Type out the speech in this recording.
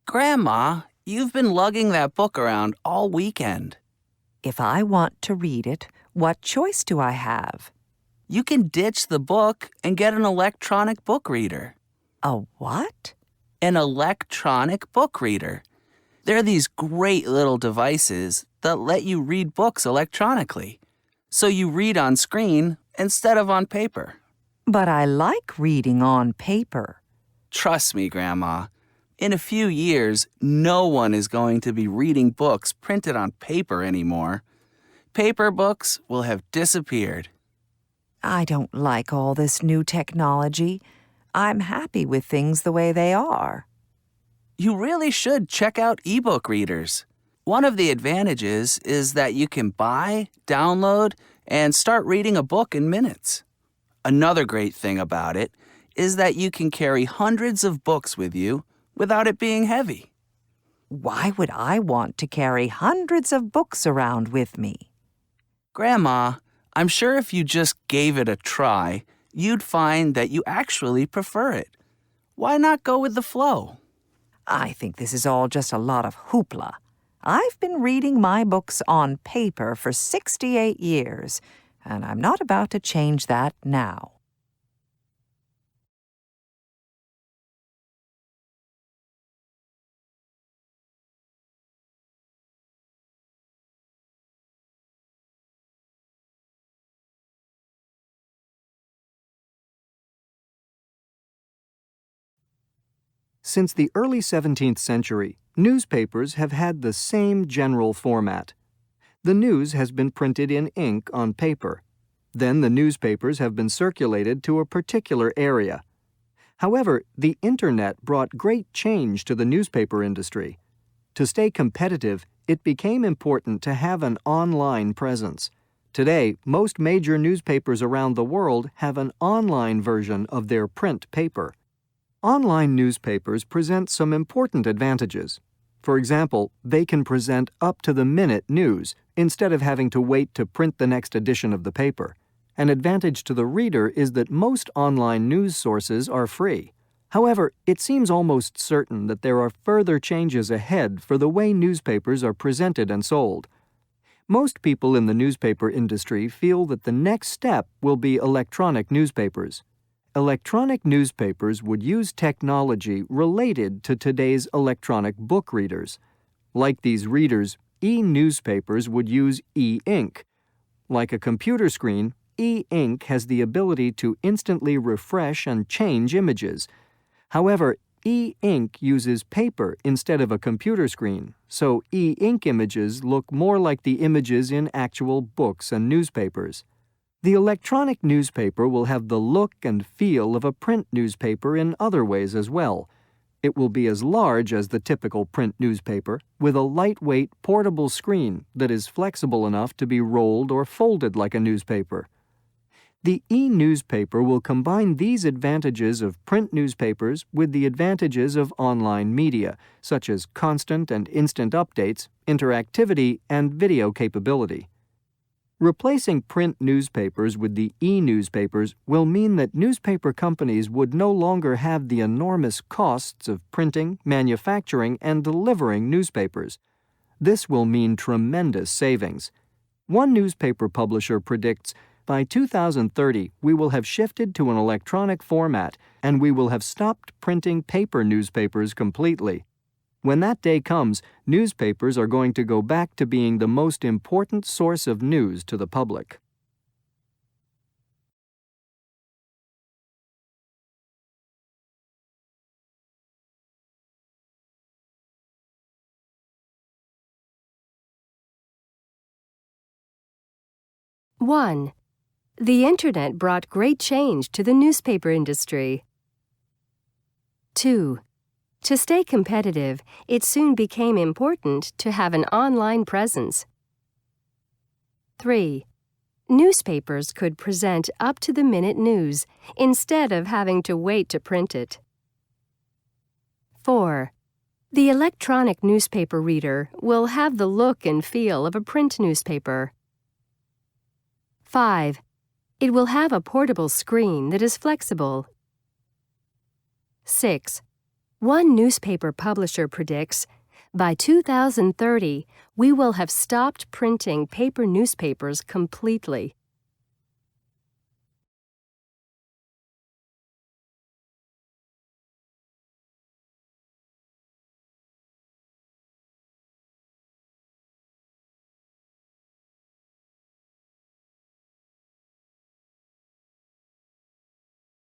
Grandma, you've been lugging that book around all weekend. If I want to read it, what choice do I have? You can ditch the book and get an electronic book reader. A what? An electronic book reader. They're these great little devices that let you read books electronically. So you read on screen instead of on paper. But I like reading on paper. Trust me, Grandma. In a few years, no one is going to be reading books printed on paper anymore. Paper books will have disappeared. I don't like all this new technology. I'm happy with things the way they are. You really should check out ebook readers. One of the advantages is that you can buy, download, and start reading a book in minutes. Another great thing about it is that you can carry hundreds of books with you without it being heavy. Why would I want to carry hundreds of books around with me? Grandma, I'm sure if you just gave it a try, you'd find that you actually prefer it. Why not go with the flow? I think this is all just a lot of hoopla. I've been reading my books on paper for 68 years, and I'm not about to change that now. Since the early 17th century, newspapers have had the same general format. The news has been printed in ink on paper. Then the newspapers have been circulated to a particular area. However, the Internet brought great change to the newspaper industry. To stay competitive, it became important to have an online presence. Today, most major newspapers around the world have an online version of their print paper. Online newspapers present some important advantages. For example, they can present up-to-the-minute news instead of having to wait to print the next edition of the paper. An advantage to the reader is that most online news sources are free. However, it seems almost certain that there are further changes ahead for the way newspapers are presented and sold. Most people in the newspaper industry feel that the next step will be electronic newspapers. Electronic newspapers would use technology related to today's electronic book readers. Like these readers, e-newspapers would use e-ink. Like a computer screen, e-ink has the ability to instantly refresh and change images. However, e-ink uses paper instead of a computer screen, so e-ink images look more like the images in actual books and newspapers. The electronic newspaper will have the look and feel of a print newspaper in other ways as well. It will be as large as the typical print newspaper, with a lightweight, portable screen that is flexible enough to be rolled or folded like a newspaper. The e-newspaper will combine these advantages of print newspapers with the advantages of online media, such as constant and instant updates, interactivity, and video capability. Replacing print newspapers with the e-newspapers will mean that newspaper companies would no longer have the enormous costs of printing, manufacturing, and delivering newspapers. This will mean tremendous savings. One newspaper publisher predicts by 2030 we will have shifted to an electronic format and we will have stopped printing paper newspapers completely. When that day comes, newspapers are going to go back to being the most important source of news to the public. One, the Internet brought great change to the newspaper industry. 2. To stay competitive, it soon became important to have an online presence. 3. Newspapers could present up-to-the-minute news instead of having to wait to print it. 4. The electronic newspaper reader will have the look and feel of a print newspaper. 5. It will have a portable screen that is flexible. 6. One newspaper publisher predicts, by 2030, we will have stopped printing paper newspapers completely.